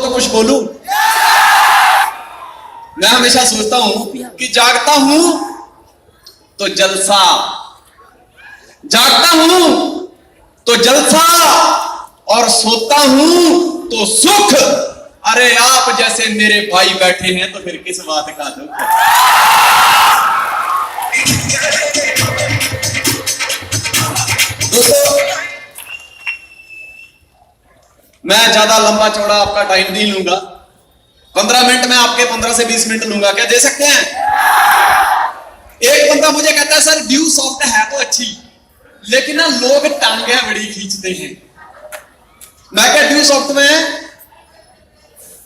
तो कुछ बोलूं। मैं हमेशा सोचता हूं कि जागता हूं तो जलसा, जागता हूं तो जलसा, और सोता हूं तो सुख। अरे आप जैसे मेरे भाई बैठे हैं तो फिर किस बात का दुख। दोस्तों, मैं ज्यादा लंबा चौड़ा आपका टाइम नहीं लूंगा। 15 मिनट में आपके 15 से 20 मिनट लूंगा, क्या दे सकते हैं? एक बंदा मुझे कहता है सर ड्यू सॉफ्ट है तो अच्छी, लेकिन ना लोग टांगे बड़ी खींचते हैं। मैं क्या ड्यू सॉफ्ट में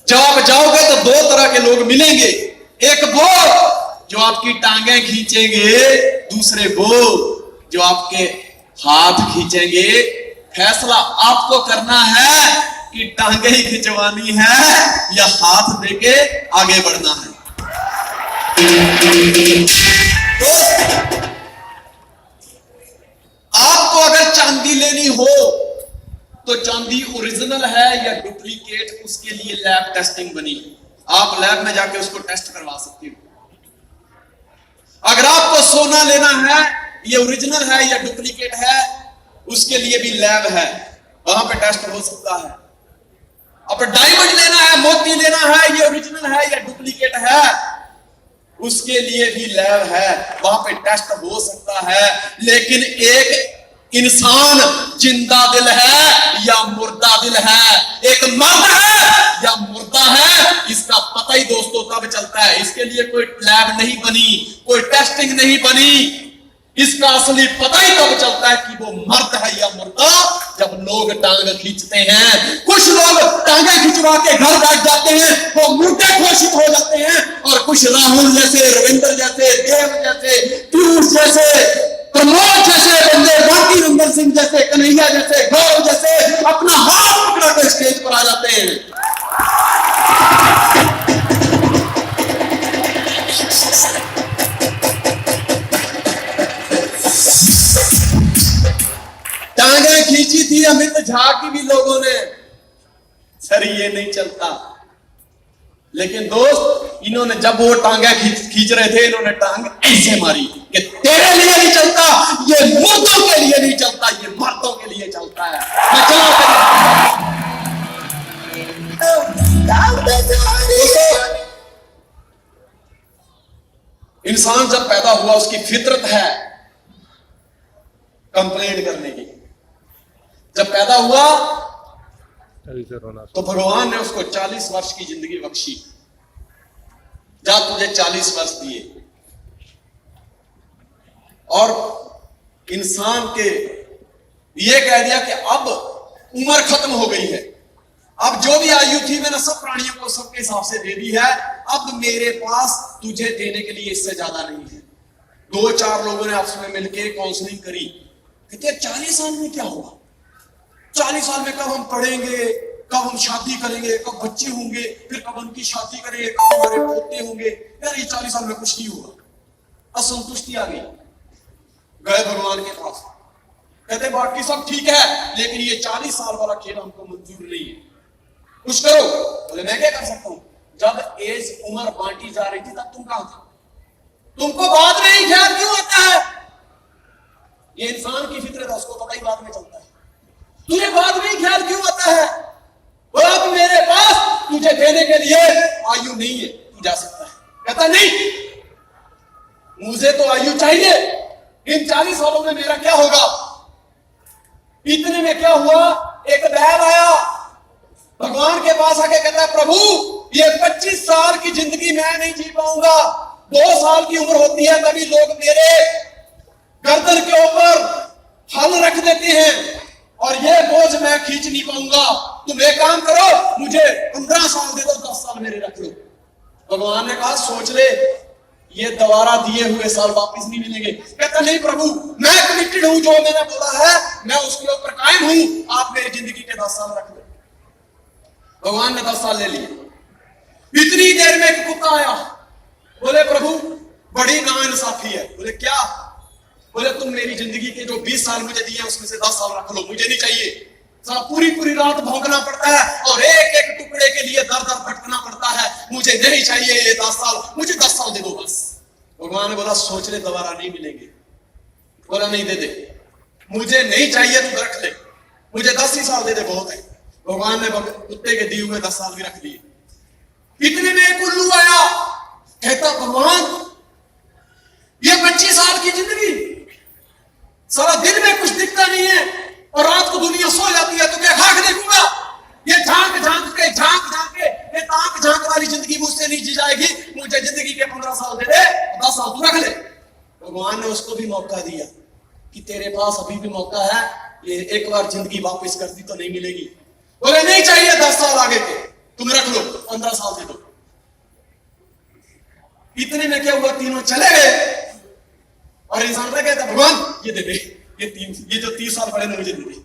जब आप जाओगे तो दो तरह के लोग मिलेंगे, एक वो जो आपकी टांगे खींचेंगे, दूसरे वो जो आपके हाथ खींचेंगे। फैसला आपको करना है कि टांगे ही खिंचवानी है या हाथ देके आगे बढ़ना है। तो आपको अगर चांदी लेनी हो तो चांदी ओरिजिनल है या डुप्लीकेट, उसके लिए लैब टेस्टिंग बनी है। आप लैब में जाके उसको टेस्ट करवा सकते हो। अगर आपको सोना लेना है, ये ओरिजिनल है या डुप्लीकेट है, उसके लिए भी लैब है, वहां पे टेस्ट हो सकता है। अब डायमंड लेना है, मोती लेना है, ये ओरिजिनल है या डुप्लीकेट है, उसके लिए भी लैब है, वहां पे टेस्ट हो सकता है। लेकिन एक इंसान जिंदा दिल है या मुर्दा दिल है, एक मर्द है या मुर्दा है, इसका पता ही दोस्तों तब चलता है। इसके लिए कोई लैब नहीं बनी, कोई टेस्टिंग नहीं बनी। इसका असली पता ही तब चलता है कि वो मर्द है या मुर्दा जब लोग टांग खींचते हैं। कुछ लोग टांगे खिंचवा के घर बैठ जाते हैं, वो मुर्दे घोषित हो जाते हैं, और कुछ राहुल जैसे, रविंद्र जैसे, देव जैसे, पीयूष जैसे, प्रमोद जैसे बंदे, बाकी रंगन सिंह जैसे, कन्हैया जैसे, गौरव जैसे अपना हाथ पकड़ा कर स्टेज पर आ जाते हैं। टांगे खींची थी अमित झा की भी लोगों ने, सर ये नहीं चलता। लेकिन दोस्त, इन्होंने जब वो टांगे खींच रहे थे, इन्होंने टांग ऐसे मारी कि तेरे लिए नहीं चलता, ये मुर्दों के लिए नहीं चलता, ये मर्दों के लिए चलता है। मैं चला इंसान जब पैदा हुआ उसकी फितरत है कंप्लेंट करने की। जब पैदा हुआ तो भगवान ने उसको 40 वर्ष की जिंदगी बख्शी। जा तुझे 40 वर्ष दिए, और इंसान के ये कह दिया कि अब उम्र खत्म हो गई है, अब जो भी आयु थी मैंने सब प्राणियों को सबके हिसाब से दे दी है, अब मेरे पास तुझे देने के लिए इससे ज्यादा नहीं है। 2-4 लोगों ने आपस में मिलकर काउंसलिंग करी, कहते 40 साल में क्या होगा, 40 साल में कब हम पढ़ेंगे, कब हम शादी करेंगे, कब बच्चे होंगे, फिर कब उनकी शादी करेंगे, कब हमारे पोते होंगे। यार ये 40 साल में कुछ नहीं हुआ। असंतुष्टि आ गई, गए भगवान के पास, कहते बाकी सब ठीक है, लेकिन ये 40 साल वाला खेल हमको मंजूर नहीं है, कुछ करो। बोले मैं क्या कर सकता हूं? जब एज उम्र बांटी जा रही थी तब तुम कहां थे? तुमको बाद में ही ख्याल क्यों आता है? ये इंसान की फितरत है, उसको पता ही बाद में चलता है। तुझे बाद में ही ख्याल क्यों आता है? वो अब मेरे पास तुझे देने के लिए आयु नहीं है, तू जा सकता है। कहता नहीं, मुझे तो आयु चाहिए। इन 40 सालों में मेरा क्या होगा? इतने में क्या हुआ, एक बैल आया भगवान के पास आके कहता है प्रभु ये 25 साल की जिंदगी मैं नहीं जी पाऊंगा, 2 साल की उम्र होती है तभी लोग मेरे गर्दन के ऊपर हल रख देते हैं, और ये बोझ मैं खींच नहीं पाऊंगा। तुम एक काम करो, मुझे 15 साल दे दो, 10 साल मेरे रख लो। भगवान ने कहा सोच ले, ये दोबारा दिए हुए साल वापस नहीं मिलेंगे। कहता नहीं प्रभु, मैं कमिटेड हूं, जो मैंने बोला है मैं उसके ऊपर कायम हूं, आप मेरी जिंदगी के 10 साल रख लो। भगवान ने 10 साल ले लिए। इतनी देर में एक कुत्ता आया, बोले प्रभु बड़ी नाइंसाफी है। बोले क्या? बोले तुम मेरी जिंदगी के जो 20 साल मुझे दिए उसमें से 10 साल रख लो, मुझे नहीं चाहिए। साला पूरी पूरी रात भौंकना पड़ता है, और एक एक टुकड़े के लिए लिए दर दर भटकना पड़ता है। मुझे नहीं चाहिए ये 10 साल, मुझे 10 साल दे दो बस। भगवान ने बोला सोच ले, दोबारा नहीं मिलेंगे। बोला नहीं दे दे, मुझे नहीं चाहिए तू रख ले, मुझे 10 ही साल दे दे बहुत है। भगवान ने कुत्ते के दिए हुए 10 साल भी रख दिए। इतने में एक उल्लू आया, कहता भगवान ये 25 साल की जिंदगी, सारा दिन में कुछ दिखता नहीं है और रात को दुनिया सो जाती है, तो क्या खाक देखूंगा? ये झांक झांक के ये ताक झांक वाली जिंदगी मुझसे नहीं जी जाएगी। मुझे जिंदगी के 15 साल दे दे, 10 साल तू रख ले। भगवान ने उसको भी मौका दिया कि तेरे पास अभी भी मौका है, ये एक बार जिंदगी वापस कर दी तो नहीं मिलेगी। बोले नहीं चाहिए 10 साल आगे के, तुम रख लो, 15 साल दे दो। इतने में क्या हुआ, तीनों चले गए और इंसान ने कहता भगवान ये दे दे, ये जो 30 साल पड़े ना मुझे दे दे।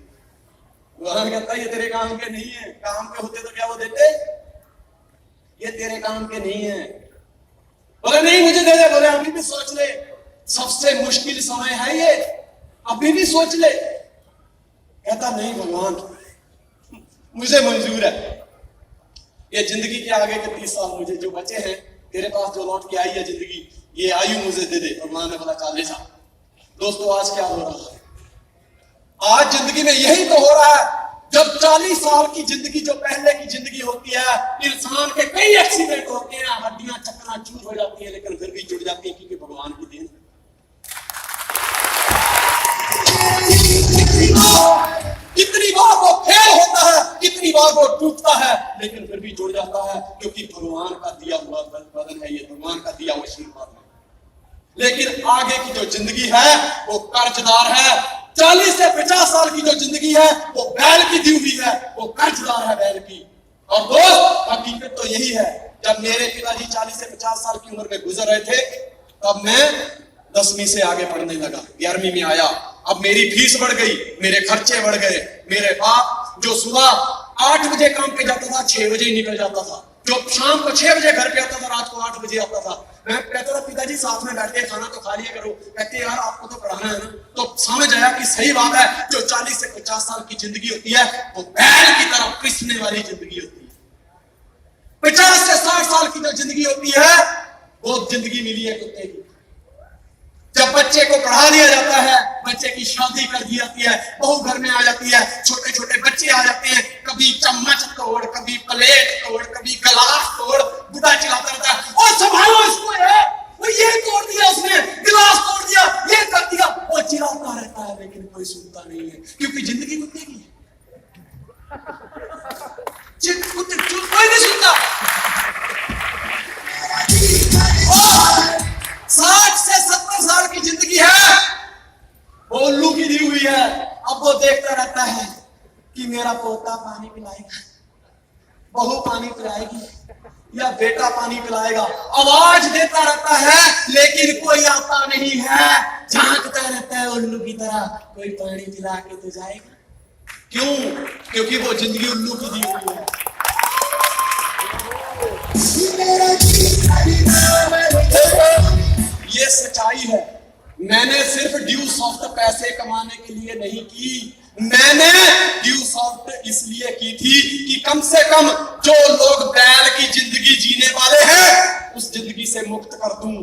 भगवान कहता ये तेरे काम के नहीं है, काम के होते तो क्या वो देते, ये तेरे काम के नहीं है। बोले नहीं मुझे दे दे। बोले अभी भी सोच ले, सबसे मुश्किल समय है ये, अभी भी सोच ले। कहता नहीं भगवान मुझे मंजूर है, ये जिंदगी के आगे के 30 साल मुझे जो बचे हैं, तेरे पास जो लौट के आई है जिंदगी, ये आयु मुझे दे दे। भगवान ने बोला 40 साल। दोस्तों आज क्या हो रहा है, आज जिंदगी में यही तो हो रहा है। जब 40 साल की जिंदगी जो पहले की जिंदगी होती है, इंसान के कई एक्सीडेंट होते हैं, हड्डियां चकनाचूर हो जाती है, लेकिन फिर भी जुड़ जाती है क्योंकि भगवान की देन। कितनी बार वो फेल होता है, कितनी बार वो टूटता है, लेकिन फिर भी जुड़ जाता है क्योंकि भगवान का दिया हुआ बदन है, ये भगवान का दिया हुआ आशीर्वाद है। लेकिन आगे की जो जिंदगी है वो कर्जदार है। 40 से 50 साल की जो जिंदगी है वो बैल की दी हुई है, वो कर्जदार है बैल की। और दोस्त हकीकत तो यही है, जब मेरे पिताजी 40 से 50 साल की उम्र में गुजर रहे थे, तब मैं 10वीं से आगे पढ़ने लगा, 11वीं में आया। अब मेरी फीस बढ़ गई, मेरे खर्चे बढ़ गए। मेरे बाप जो सुबह 8 बजे काम पे जाता था, 6 बजे ही निकल जाता था, जो शाम को 6 बजे घर पे आता था, रात को 8 बजे आता था। मैं कहता था पिताजी साथ में बैठ के खाना तो खा लिया करो। कहते यार आपको तो पढ़ाना है ना। तो समझ आया कि सही बात है, जो 40 से 50 साल की जिंदगी होती है वो बैल की तरह पिसने वाली जिंदगी होती है। 50 से 60 साल की जो जिंदगी होती है वो जिंदगी मिली है कुत्ते की। जब बच्चे को पढ़ा दिया जाता है, बच्चे की शादी कर दी जाती है, बहू घर में आ जाती है, छोटे छोटे बच्चे आ जाते हैं, कभी चम्मच तोड़, कभी प्लेट तोड़, कभी गिलास तोड़, बुढ़ा चिल्लाता रहता है और संभालो इसको है, वो ये तोड़ दिया उसने, गिलास तोड़ दिया, ये कर दिया, वो चिल्लाता रहता है, लेकिन कोई सुनता नहीं है क्योंकि जिंदगी कुत्ते की है। कोई नहीं सुनता। 60 से 70 साल की जिंदगी है वो उल्लू की दी हुई है। अब वो देखता रहता है कि मेरा पोता पानी पिलाएगा, बहू पानी पिलाएगी या बेटा पानी पिलाएगा। आवाज देता रहता है लेकिन कोई आता नहीं है। झांकता रहता है उल्लू की तरह, कोई पानी पिला के तो जाएगा। क्यों? क्योंकि वो जिंदगी उल्लू की दी हुई है। ये सच्चाई है। मैंने सिर्फ ड्यू सॉफ्ट पैसे कमाने के लिए नहीं की, मैंने ड्यू सॉफ्ट इसलिए की थी कि कम से कम जो लोग बैल की जिंदगी जीने वाले हैं उस जिंदगी से मुक्त कर दूं,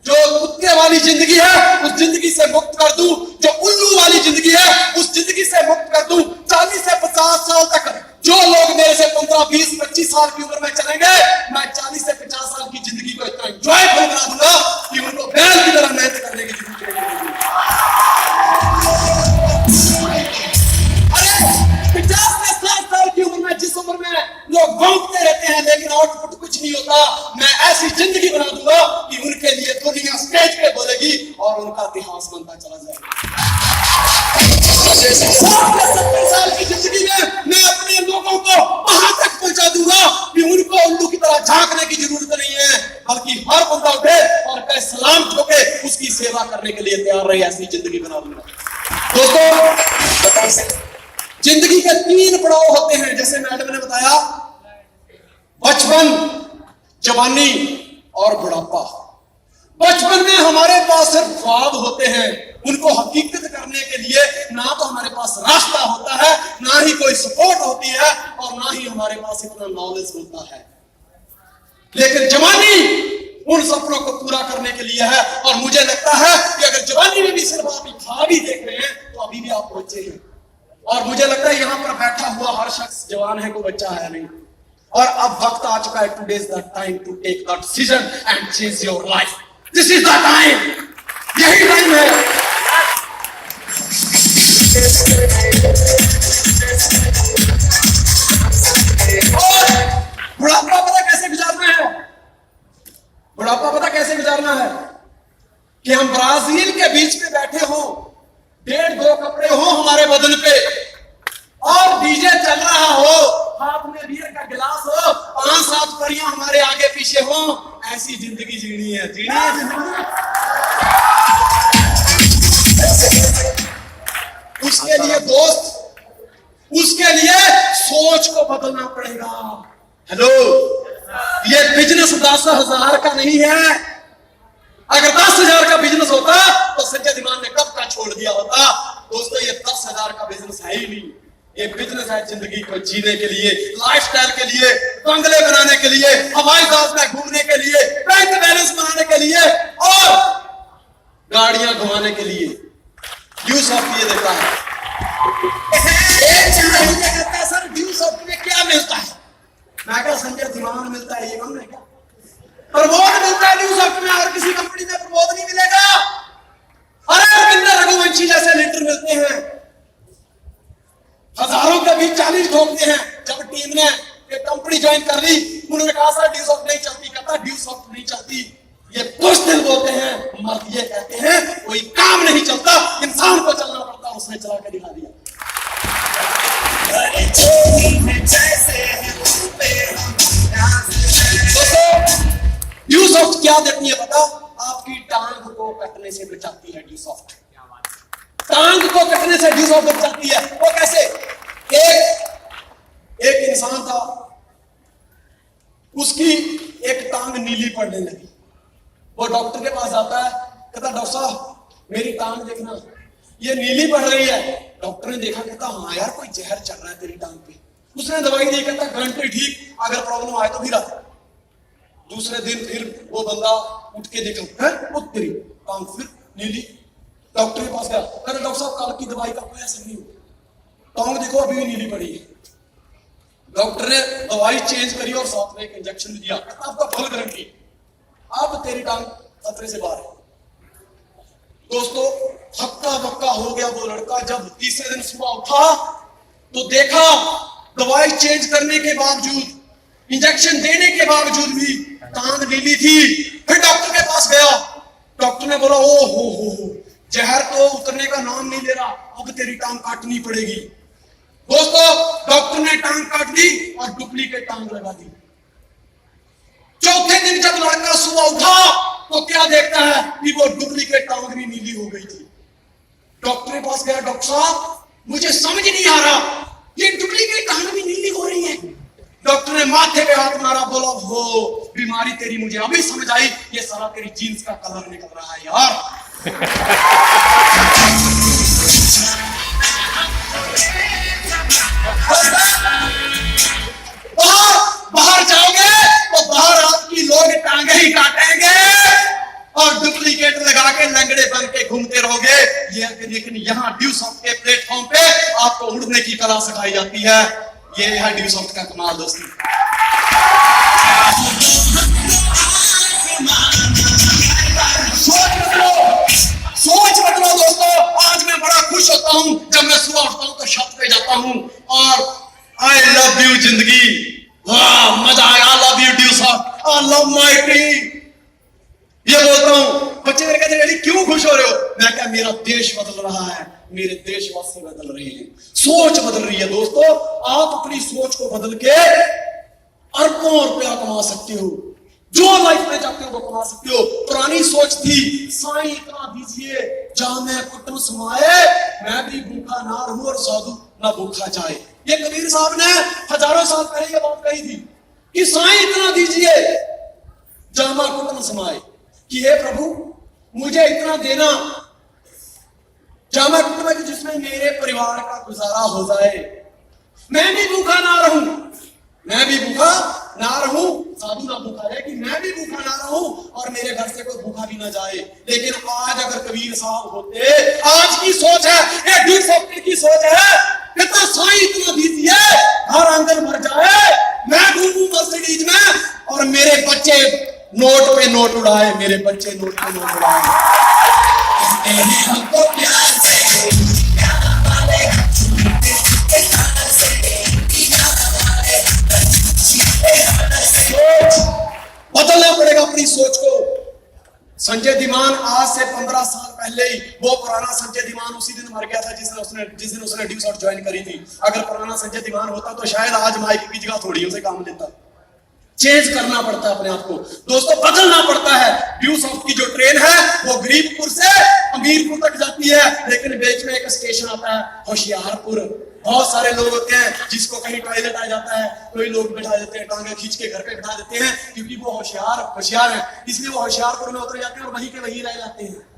जो कुत्ते वाली जिंदगी है उस जिंदगी से मुक्त कर दूं, जो उल्लू वाली जिंदगी है उस जिंदगी से मुक्त कर दूं। 40 से 50 साल तक जो लोग मेरे से 15, 20, 25 साल की उम्र में चलेंगे, मैं 40 से 50 साल की जिंदगी को इतना एंजॉयफुल बना दूंगा कि उनको बैल की तरह मेहनत करने की जरूरत पड़ेगी। अरे 50 से 60 साल की उम्र में, जिस उम्र में लोग भौंकते रहते हैं लेकिन आउटपुट कुछ नहीं होता, मैं ऐसी जिंदगी बना दूंगा कि उनके लिए दुनिया स्टेज पे बोलेगी और उनका इतिहास बनता चला जाएगा। 70 साल की जिंदगी में मैं अपने लोगों को वहां तक पहुंचा दूंगा कि उनको उल्लू की तरह झांकने की जरूरत नहीं है, बल्कि हर बंदा उठे और कहे सलाम ठोके, उसकी सेवा करने के लिए तैयार रहे। ऐसी जिंदगी बना दूंगा। दोस्तों जिंदगी के 3 पड़ाव होते हैं, जैसे मैडम ने बताया, बचपन, जवानी और बुढ़ापा। बचपन में हमारे पास सिर्फ ख्वाब होते हैं, उनको हकीकत करने के लिए ना तो हमारे पास रास्ता होता है, ना ही कोई सपोर्ट होती है, और ना ही हमारे पास इतना नॉलेज होता है। लेकिन जवानी उन सपनों को पूरा करने के लिए है। और मुझे लगता है कि अगर जवानी में भी सिर्फ आप ख्वाब ही देख रहे हैं तो अभी भी आप बच्चे हैं। और मुझे लगता है यहां पर बैठा हुआ हर शख्स जवान है, कोई बच्चा है नहीं। और अब वक्त आ चुका है, today is the time to take the decision and change your life. This is the time, यही टाइम है। और बुढ़ापा पता कैसे गुजारना है? बुढ़ापा पता कैसे गुजारना है? कि हम ब्राजील के बीच में बैठे हो, 1.5-2 कपड़े हो हमारे बदन पे, और डीजे चल रहा हो, हाथ में बियर का गिलास हो, 5-7 परियां हमारे आगे पीछे हो। ऐसी जिंदगी जीनी है, जीनी है जिंदगी। उसके लिए दोस्त, उसके लिए सोच को बदलना पड़ेगा। हेलो, ये बिजनेस 10,000 का नहीं है। अगर 10,000 का बिजनेस होता तो संजय धीमान ने कब का छोड़ दिया होता। दोस्तों, ये 10,000 का बिजनेस है ही नहीं। ये बिजनेस है जिंदगी को जीने के लिए, लाइफस्टाइल के लिए, बंगले बनाने के लिए, हवाई जहाज में घूमने के लिए, बैंक बैलेंस बनाने के लिए, और गाड़ियां घुमाने के लिए। ड्यू सॉफ्ट ये देता है। एक चीज कहता है, सर ड्यू सॉफ्ट में क्या मिलता है? मैं क्या, संजय धीमान मिलता है, ये कम है क्या? प्रमोद मिलता है ड्यू सॉफ्ट में, और किसी कंपनी में प्रमोद नहीं मिलेगा। अरे अरविंद रघुवंशी जैसे लीडर मिलते हैं, हजारों के बीच 40 ठोकते हैं। जब टीम ने एक कंपनी ज्वाइन कर ली, उन्होंने कहा सर ड्यू सॉफ्ट नहीं चलती, कहता ड्यू सॉफ्ट नहीं चलती। ये कुछ दिन बोलते हैं, मर्द ये कहते हैं कोई काम नहीं चलता, इंसान को चलना पड़ता। उसने चला के दिखा दिया। ड्यू सॉफ्ट क्या देती है पता? आपकी टांग को कटने से बचाती है ड्यू सॉफ्ट। टांग को कटने से ड्यू सॉफ्ट बचाती है। वो कैसे? एक इंसान था, उसकी एक टांग नीली पड़ने लगी। वो डॉक्टर के पास जाता है, कहता डॉक्टर साहब मेरी टांग देखना, ये नीली पड़ रही है। डॉक्टर ने देखा, कहता हाँ यार कोई जहर चल रहा है तेरी टांग पे। उसने दवाई दी, कहता गारंटी ठीक, अगर प्रॉब्लम आए तो फिर आ। दूसरे दिन फिर वो बंदा उठ के देखा, है वो तेरी टांग फिर नीली। डॉक्टर के पास गया, कहता डॉक्टर साहब कल की दवाई का कोई असर नहीं हुआ, टांग देखो अभी भी नीली पड़ी है। डॉक्टर ने दवाई चेंज करी और साथ में एक इंजेक्शन दिया, कहता आपका फल गारंटी, अब तेरी टांग खतरे से बाहर है। दोस्तों, हक्का बक्का हो गया वो लड़का। जब तीसरे दिन सुबह उठा तो देखा दवाई चेंज करने के बावजूद, इंजेक्शन देने के बावजूद भी टांग नीली थी। फिर डॉक्टर के पास गया, डॉक्टर ने बोला ओ हो, जहर तो उतरने का नाम नहीं ले रहा, अब तेरी टांग काटनी पड़ेगी। दोस्तों, डॉक्टर ने टांग काट दी और डुप्लीकेट टांग लगा दी। चौथे दिन जब लड़का सुबह उठा तो क्या देखता है कि वो डुप्लीकेट टांग भी नीली हो गई थी। डॉक्टर के पास गया, डॉक्टर साहब मुझे समझ नहीं आ रहा, ये डुप्लीकेट टांग भी नीली हो रही है। डॉक्टर ने माथे पे हाथ मारा, बोला वो बीमारी तेरी मुझे अभी समझ आई, ये सारा तेरी जीन्स का कलर निकल रहा है यार। बाहर जाओगे तो बाहर आपकी लोग टांगे ही काटेंगे और डुप्लीकेट लगा के लंगड़े बन के घूमते रहोगे। लेकिन यहाँ ड्यू सॉफ्ट के प्लेटफॉर्म पे आपको उड़ने की कला सिखाई जाती है। ये है ड्यू सॉफ्ट का कमाल दोस्तों। सोच बदलो दोस्तों। आज मैं बड़ा खुश होता हूं जब मैं सुबह उठता हूं तो छत पे जाता हूं और आई लव यू जिंदगी, वाह मजा आया, I love you due soft, I love my team, ये बोलता हूं। बच्चे मेरे कहते हैं क्यों खुश हो रहे हो? मैं क्या, मेरा देश बदल रहा है, मेरे देशवासी बदल रहे हैं, सोच बदल रही है। दोस्तों, आप अपनी सोच को बदल के अरबों रुपया कमा सकते हो, जो लाइफ में चाहते हो वो कमा सकते हो। पुरानी सोच थी साईं इतना दीजिए जामे कुटुंब समाए, मैं भी भूखा ना रहूं और साधु ना भूखा जाए। ये कबीर साहब ने हजारों साल पहले ये बात कही थी कि साईं इतना दीजिए जामा कुटुंब समाए, कि हे प्रभु मुझे इतना देना जहाँ जिसमें मेरे परिवार का गुजारा हो जाए, मैं भी भूखा ना रहूं, मैं भी भूखा ना रहूं, साधु ना भूखा रहे कि मैं भी भूखा ना रहूं और मेरे घर से कोई भूखा भी ना जाए। लेकिन आज अगर कबीर साहब होते, आज की सोच है, ये ड्यूक ऑफ की सोच है, कितना साई इतना दीजिए हर आंगन भर जाए, मैं घूमूं मर्सिडीज में और मेरे बच्चे नोट पे नोट उड़ाए, मेरे बच्चे नोट पे नोट उड़ाए। हमको प्यार से बदलना पड़ेगा अपनी सोच को। संजय धीमान आज से 15 साल पहले ही, वो पुराना संजय धीमान उसी दिन मर गया था जिस दिन उसने ड्यूस आउट ज्वाइन करी थी। अगर पुराना संजय धीमान होता तो शायद आज माइक की जगह थोड़ी उसे काम लेता। चेंज करना पड़ता है अपने आप को दोस्तों, बदलना पड़ता है। ड्यूस ऑफ की जो ट्रेन है वो गरीबपुर से अमीरपुर तक जाती है, लेकिन बीच में एक स्टेशन आता है होशियारपुर। बहुत सारे लोग होते हैं जिसको कहीं टॉयलेट आ जाता है, कोई लोग बैठा देते हैं, टांगे खींच के घर पे बैठा देते हैं, क्योंकि वो होशियार है, इसलिए वो होशियारपुर में उतर जाते हैं और वहीं के वहीं रह जाते हैं।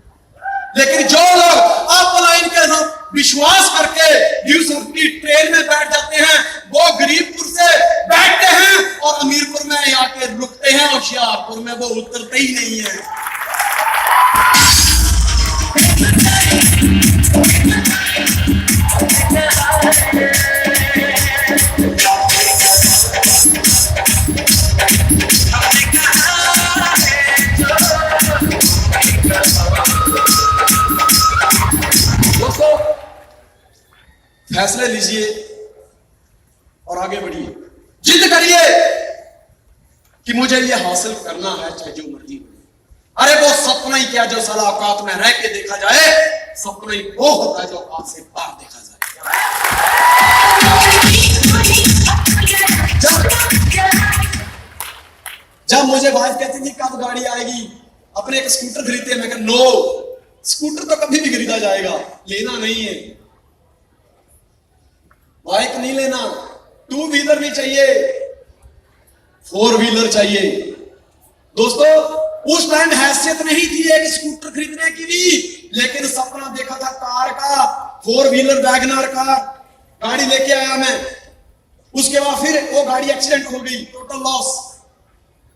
लेकिन जो लोग अपलाइन के साथ विश्वास करके ड्यूस ऑफ की ट्रेन में बैठ जाते हैं, वो गरीबपुर से बैठते हैं और अमीरपुर में आके रुकते हैं, होशियारपुर में वो उतरते ही नहीं है। फैसले लीजिए और आगे बढ़िए, जिद करिए कि मुझे ये हासिल करना है चाहे जो मर्जी हो। अरे वो सपना ही क्या जो साला औकात में रह के देखा जाए, सपना ही वो होता है जो औकात से पार देखा जाए। जब मुझे वाइफ कहती थी कब गाड़ी आएगी, अपने एक स्कूटर खरीदते, मैं कहा नो, स्कूटर तो कभी भी खरीदा जाएगा, लेना नहीं है, बाइक नहीं लेना, 2 व्हीलर नहीं चाहिए, 4 व्हीलर चाहिए। दोस्तों उस टाइम हैसियत नहीं थी एक स्कूटर खरीदने की भी, लेकिन सपना देखा था कार का, 4 व्हीलर वैगनर का गाड़ी लेके आया मैं। उसके बाद फिर वो गाड़ी एक्सीडेंट हो गई, टोटल लॉस।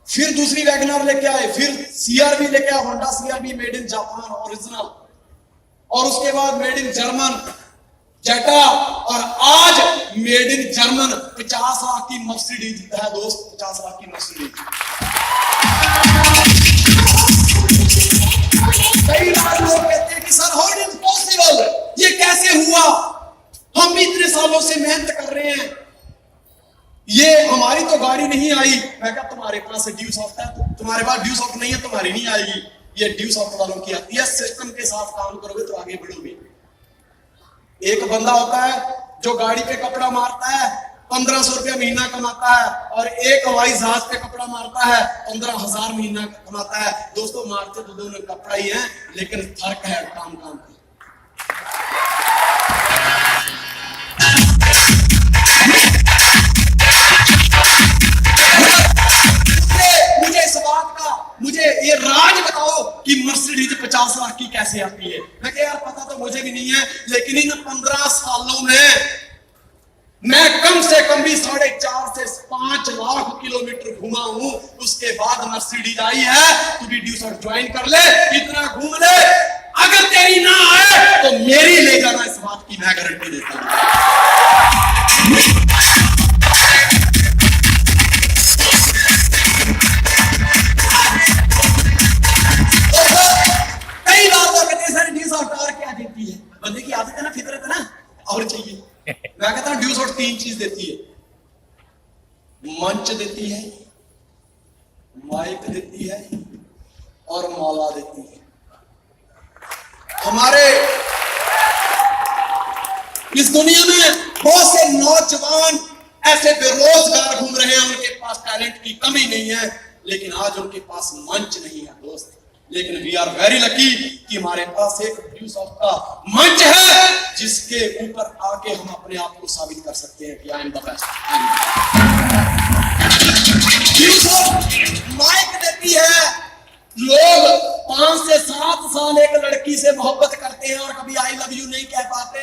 फिर दूसरी वैगनर लेके आए, फिर सीआरवी लेके आया, Honda CR-V made in Japan original, और उसके बाद मेड इन जर्मन जेटा, और आज मेड इन जर्मन 50 लाख की मर्सिडीज है दोस्त, 50 लाख की मर्सिडीज। कई बार लोग कहते हैं कि सर हाउ इज पॉसिबल, ये कैसे हुआ, हम भी इतने सालों से मेहनत कर रहे हैं, ये हमारी तो गाड़ी नहीं आई। मैं कहा तुम्हारे पास ड्यूस ऑफ है, तुम्हारे पास ड्यूस ऑफ नहीं है, तुम्हारी नहीं आएगी, ये ड्यूस ऑफ वालों की आती है। सिस्टम के साथ काम करोगे तो आगे बढ़ोगे। एक बंदा होता है जो गाड़ी पे कपड़ा मारता है, 1500 रुपया महीना कमाता है, और एक हवाई जहाज पे कपड़ा मारता है, 15,000 महीना कमाता है। दोस्तों मारते तो दोनों कपड़ा ही है, लेकिन फर्क है काम का। मुझे इस बात का, मुझे ये राज बताओ कि मर्सिडीज 50 लाख की कैसे आती है। मैं कह यार पता तो मुझे भी नहीं है, लेकिन इन 15 सालों में मैं कम से कम भी 4.5 से 5 लाख किलोमीटर घुमा हूं। उसके बाद मर्सिडीज आई है, तू भी ड्यूस आउट ज्वाइन कर ले, इतना घूम ले, अगर तेरी ना आए तो मेरी ले जाना, इस बात की मैं गारंटी देता हूं। बंदे की आदत है ना, फितरत है ना, और चाहिए। मैं कहता हूं ड्यूस आउट 3 चीज देती है, मंच देती है, माइक देती है और मौला देती है। हमारे इस दुनिया में बहुत से नौजवान ऐसे बेरोजगार घूम रहे हैं, उनके पास टैलेंट की कमी नहीं है, लेकिन आज उनके पास मंच नहीं है दोस्त। लेकिन वी आर वेरी लकी कि हमारे पास एक ड्यूस ऑफ का मंच है, जिसके ऊपर आके हम अपने आप को साबित कर सकते हैं कि आई एम द बेस्ट। ड्यूस ऑफ माइक देती है, लोग 5 से 7 साल एक लड़की से मोहब्बत करते हैं और कभी आई लव यू नहीं कह पाते,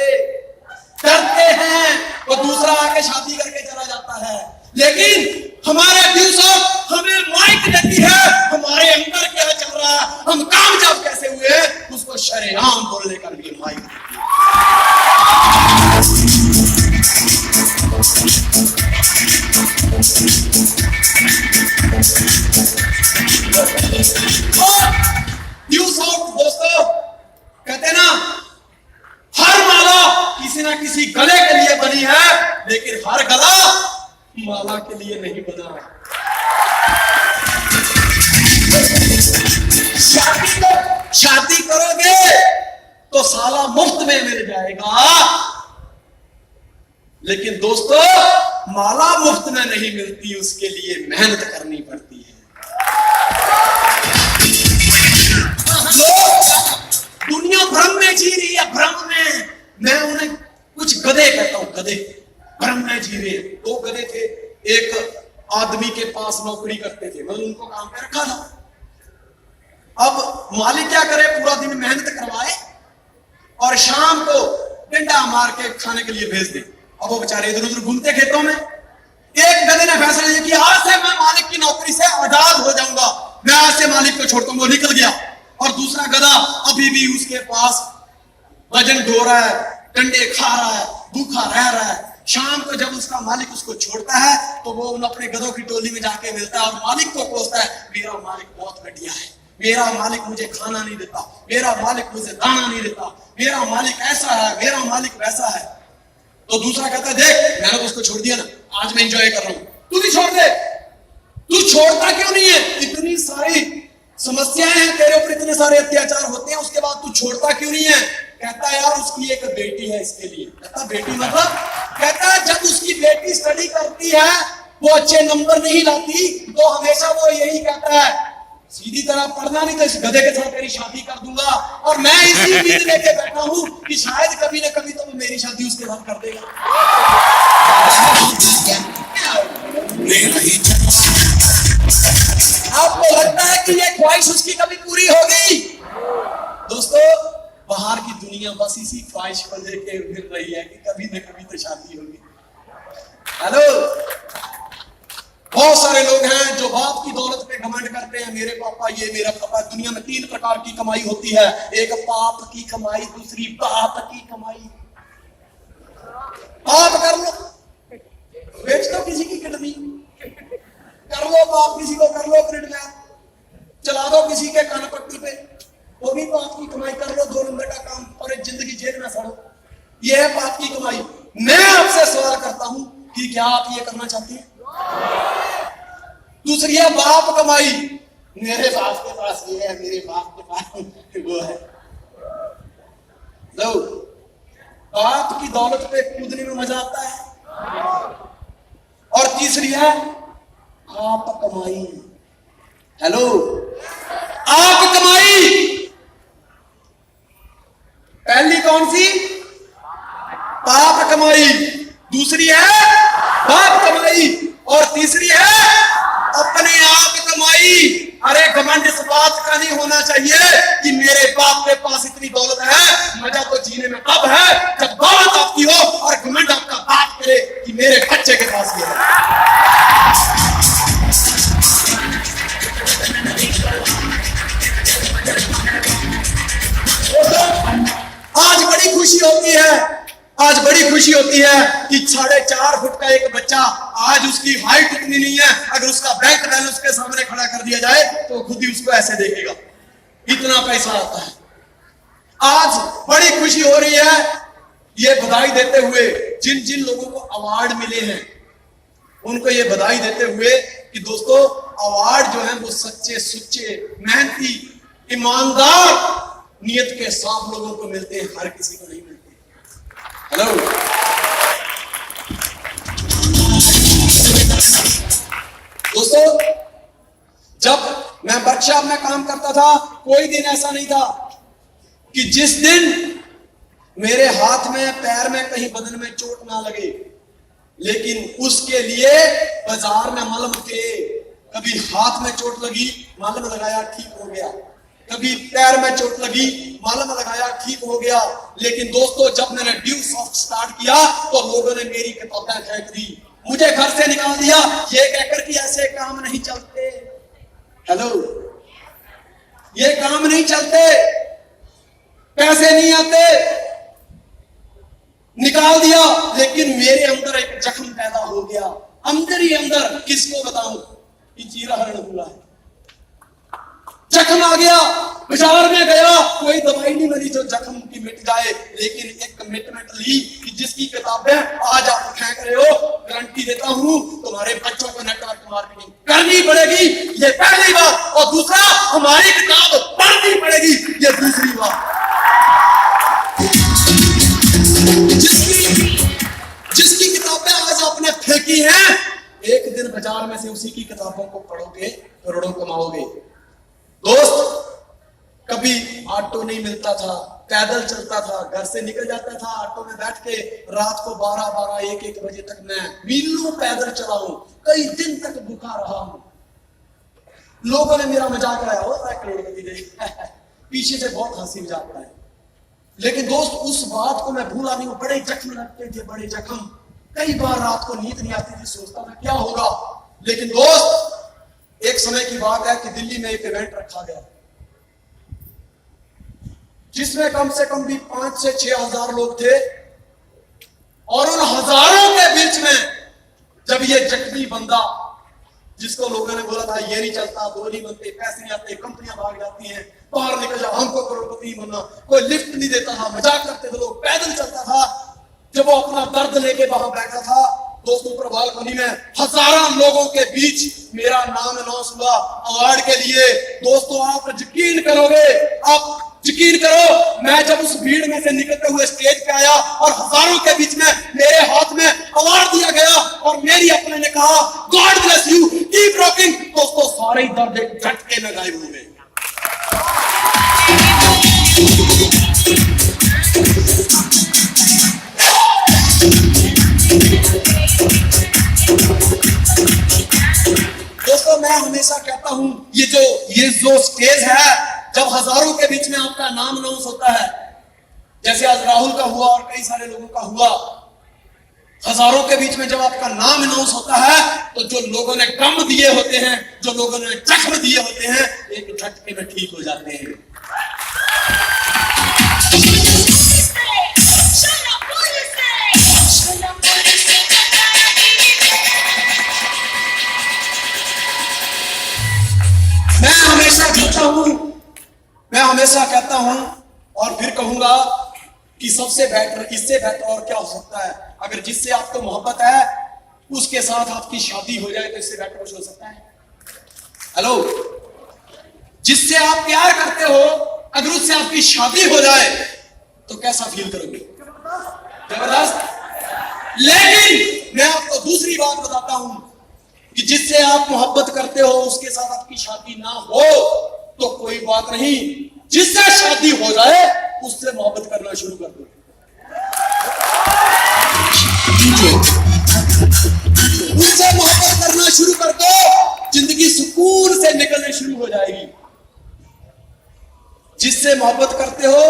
करते हैं, वो दूसरा आके शादी करके चला जाता है। लेकिन हमारे व्यूअर्स हमें माइक देती है, हमारे अंदर क्या चल रहा है, हम कामयाब कैसे हुए, उसको शरेआम बोलने का भी माइक देती है। दोस्तों कहते ना, हर माला किसी ना किसी गले के लिए बनी है, लेकिन हर गला माला के लिए नहीं बना। शादी करोगे तो साला मुफ्त में मिल जाएगा, लेकिन दोस्तों माला मुफ्त में नहीं मिलती, उसके लिए मेहनत करनी पड़ती है। दुनिया भ्रम में जी रही है, भ्रम में। मैं उन्हें कुछ गधे कहता हूं, गधे भ्रम में जी रहे। दो गधे थे, एक आदमी के पास नौकरी करते थे, मतलब उनको काम पे रखा था। अब मालिक क्या करे, पूरा दिन मेहनत करवाए और शाम को डंडा मार के खाने के लिए भेज दे। अब वो बेचारे इधर उधर घूमते खेतों में। एक गधे ने फैसला लिया कि आज से मैं मालिक की नौकरी से आजाद हो जाऊंगा, मैं आज से मालिक को छोड़ता हूं। वो निकल गया और दूसरा गधा अभी भी उसके पास वजन ढो रहा है, डंडे खा रहा है, भूखा रह रहा है। शाम को जब उसका मालिक उसको छोड़ता है तो वो उन अपने गधों की टोली में जाके मिलता है और मालिक को कोसता है, मेरा मालिक बहुत घटिया है, मेरा मालिक मुझे खाना नहीं देता, मेरा मालिक मुझे दाना नहीं देता, मेरा मालिक ऐसा है, मेरा मालिक वैसा है। तो दूसरा कहता है, देख मैंने तो उसको छोड़ दिया ना, आज मैं एंजॉय कर रहा हूं, तू भी छोड़ दे। तू छोड़ता क्यों नहीं है? इतनी सारी समस्याएं हैं तेरे ऊपर, इतने सारे अत्याचार होते हैं, उसके बाद तू छोड़ता क्यों नहीं है? कहता है, यार उसकी एक बेटी है इसके लिए। कहता बेटी मतलब? कहता है जब उसकी बेटी स्टडी करती है, वो अच्छे नंबर नहीं लाती, तो हमेशा वो यही कहता है, सीधी तरह पढ़ना नहीं तो इस गधे के साथ तेरी शादी कर दूंगा। और मैं इसी उम्मीद लेके बैठा हूं कि शायद कभी ना कभी तो वो मेरी शादी उसके साथ कर देगा। आपको लगता है कि ये ख्वाहिश उसकी कभी पूरी होगी? दोस्तों बाहर की दुनिया बस इसी ख्वाहिश को लेके फिर रही है कि कभी न कभी तो शादी होगी। हेलो, बहुत सारे लोग हैं जो बाप की दौलत पे घमंड करते हैं, मेरे पापा ये, मेरा पापा। दुनिया में 3 प्रकार की कमाई होती है, एक पाप की कमाई, दूसरी बाप की कमाई। पाप कर लो, बेच दो किसी की किडनी, कर लो पाप, किसी को कर लो किडनैप, चला दो किसी के कान पट्टी पे, वो भी पाप की कमाई कर लो, 2 नंबर का काम और एक जिंदगी जेल में सड़ो, ये है पाप की कमाई। मैं आपसे सवाल करता हूं कि क्या आप ये करना चाहते हैं? दूसरी है बाप कमाई, मेरे बाप के पास ये है, मेरे बाप के पास वो है। लो, बाप की दौलत पे कूदने में मजा आता है। और तीसरी है आप कमाई। हेलो, आप कमाई। पहली कौन सी? पाप कमाई। दूसरी है बाप कमाई और तीसरी है अपने आप कमाई। अरे घमंड इस बात का नहीं होना चाहिए कि मेरे बाप के पास इतनी दौलत है। मजा तो जीने में तब है जब दौलत आपकी हो और घमंड आपका बाप करे कि मेरे बच्चे के पास ये है। आज बड़ी खुशी होती है, आज बड़ी खुशी होती है कि 4.5 फुट का एक बच्चा, आज उसकी हाइट इतनी नहीं है, अगर उसका बैंक बैलेंस के सामने खड़ा कर दिया जाए तो खुद ही उसको ऐसे देखेगा, इतना पैसा आता है। आज बड़ी खुशी हो रही है ये बधाई देते हुए, जिन जिन लोगों को अवार्ड मिले हैं उनको ये बधाई देते हुए कि दोस्तों अवार्ड जो है वो सच्चे सुच्चे मेहनती ईमानदार नियत के साथ लोगों को मिलते हैं, हर किसी को नहीं मिलते। हेलो, दोस्तों जब मैं वर्कशॉप में काम करता था, कोई दिन ऐसा नहीं था कि जिस दिन मेरे हाथ में, पैर में, कहीं बदन में चोट ना लगे। लेकिन उसके लिए बाजार में मलम थे, कभी हाथ में चोट लगी, मलम लगाया, ठीक हो गया। कभी पैर में चोट लगी, मालम लगाया, ठीक हो गया। लेकिन दोस्तों जब मैंने ड्यू सॉफ्ट स्टार्ट किया तो लोगों ने मेरी किताबें फेंक दी, मुझे घर से निकाल दिया, ये कहकर कि ऐसे काम नहीं चलते। हेलो, ये काम नहीं चलते, पैसे नहीं आते, निकाल दिया। लेकिन मेरे अंदर एक जख्म पैदा हो गया, अंदर ही अंदर, किसको बताऊं कि चीरा हरण हुआ है। जख्म आ गया, बाजार में गया, कोई दवाई नहीं मिली जो जख्म की मिट जाए। लेकिन एक कमिटमेंट ली कि जिसकी किताबें आज आप फेंक रहे हो, गारंटी देता हूं तुम्हारे बच्चों को नेटवर्क मार्केटिंग करनी पड़ेगी, ये पहली बात। और दूसरा, हमारी किताब पढ़नी पड़ेगी, ये दूसरी बात। जिसकी किताबें आज आपने फेंकी हैं, एक दिन बाजार में से उसी की किताबों को पढ़ोगे, करोड़ों कमाओगे। दोस्त, कभी ऑटो नहीं मिलता था, पैदल चलता था, घर से निकल जाता था ऑटो में बैठ के, रात को 12-12, 1-1 बजे तक मैं मीलों पैदल चला हूं, कई दिन तक भूखा रहा हूं। लोगों ने मेरा मजाक उड़ाया, हो करोड़पति देख पीछे से बहुत हंसी मजाक उड़ाया। लेकिन दोस्त उस बात को मैं भूला नहीं हूं, बड़े जख्म लगते थे, बड़े जख्म। कई बार रात को नींद नहीं आती थी, सोचता था क्या होगा। लेकिन दोस्त एक समय की बात है कि दिल्ली में एक इवेंट रखा गया जिसमें कम से कम भी 5 से 6 हजार लोग थे। और उन हजारों के बीच में जब ये जख्मी बंदा, जिसको लोगों ने बोला था ये नहीं चलता, दो नहीं बनते, पैसे नहीं आते, कंपनियां भाग जाती हैं, बाहर निकल जाओ, हमको करोड़पति बनना, कोई लिफ्ट नहीं देता था, मजाक करते थे लोग, पैदल चलता था। जब वो अपना दर्द लेके वहां बैठा था, दोस्तों पर बालकनी में हजारों लोगों के बीच मेरा नाम अनाउंस हुआ अवार्ड के लिए। दोस्तों आप यकीन करोगे, आप यकीन करो, मैं जब उस भीड़ में से निकलते हुए स्टेज पे आया और हजारों के बीच में मेरे हाथ में अवार्ड दिया गया और मेरी अपने ने कहा God bless you, keep rocking, दोस्तों सारे ही दर्द एक झटके में गायब हो गए। दोस्तों मैं हमेशा कहता हूं, ये जो स्टेज है, जब हजारों के बीच में आपका नाम अनाउंस होता है, जैसे आज राहुल का हुआ और कई सारे लोगों का हुआ, हजारों के बीच में जब आपका नाम अनाउंस होता है, तो जो लोगों ने गम दिए होते हैं, जो लोगों ने जख्म दिए होते हैं, एक झटके में ठीक हो जाते हैं। मैं हमेशा कहता हूं और फिर कहूंगा कि सबसे बेहतर, इससे बेहतर और क्या हो सकता है। अगर जिससे आपको मोहब्बत है उसके साथ आपकी शादी हो जाए तो इससे बेहतर कुछ हो सकता है? हेलो, जिससे आप प्यार करते हो अगर उससे आपकी शादी हो जाए तो कैसा फील करोगे? जबरदस्त। लेकिन मैं आपको दूसरी बात बताता हूं कि जिससे आप मोहब्बत करते हो उसके साथ आपकी शादी ना हो तो कोई बात नहीं, जिससे शादी हो जाए उससे मोहब्बत करना शुरू कर दो। उससे मोहब्बत करना शुरू कर दो, जिंदगी सुकून से निकलने शुरू हो जाएगी। जिससे मोहब्बत करते हो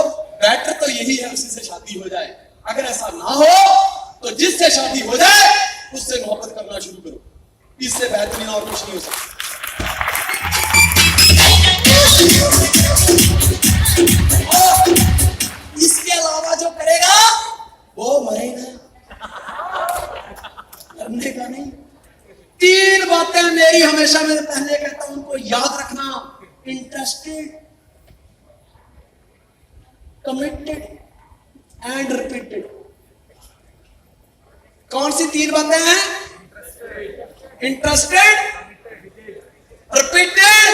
बेटर तो यही है उसी से शादी हो जाए। अगर ऐसा ना हो तो जिससे शादी हो जाए उससे मोहब्बत करना शुरू करो, इससे बेहतरीन और कुछ नहीं हो सकता। इसके अलावा जो करेगा वो मरेगा, करने का नहीं। 3 बातें मेरी हमेशा, मैं पहले कहता हूं उनको याद रखना, इंटरेस्टेड, कमिटेड एंड रिपीटेड। कौन सी 3 बातें हैं? Interested, repeated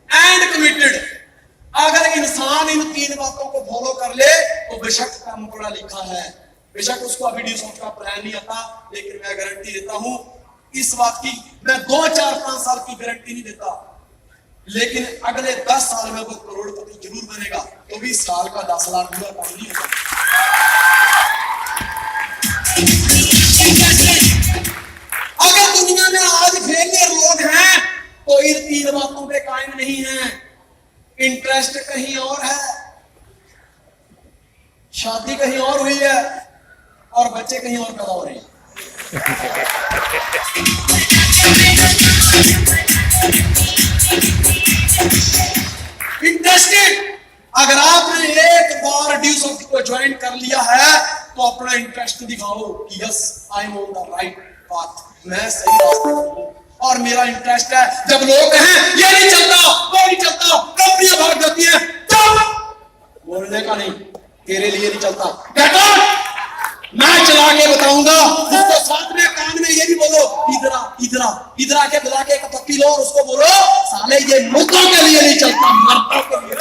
and committed. अगर इंसान इन 3 बातों को फॉलो कर ले तो बेशक काम पढ़ा लिखा है, बेशक उसको अभी ड्यूसॉफ्ट का प्लान नहीं आता, लेकिन मैं गारंटी देता हूं इस बात की, मैं 2, 4, 5 साल की गारंटी नहीं देता, लेकिन अगले 10 साल में वो करोड़पति जरूर बनेगा। तो भी साल का 10 लाख पूरा काम नहीं होता। अगर दुनिया में आज फेलियर लोग हैं तो इन 3 बातों पे कायम नहीं है। इंटरेस्ट कहीं और है, शादी कहीं और हुई है और बच्चे कहीं और पैदा हो रहे हैं। इंटरेस्टेड, अगर आपने एक बार ड्यूस को ज्वाइन कर लिया है तो अपना इंटरेस्ट दिखाओ कि yes I am on the right path, मैं सही रास्ते पर हूं और मेरा इंटरेस्ट है। जब लोग कहें ये नहीं चलता वो नहीं चलता, कंपनियां भाग जाती है, तो बोलने का नहीं, तेरे लिए नहीं चलता, कहता मैं चला के बताऊंगा। उसको साथ में कान में ये भी बोलो, इधरा इधरा इधरा के बुला के एक पप्पी लो और उसको बोलो साले ये मुर्दों के लिए नहीं चलता, मर्दों के लिए।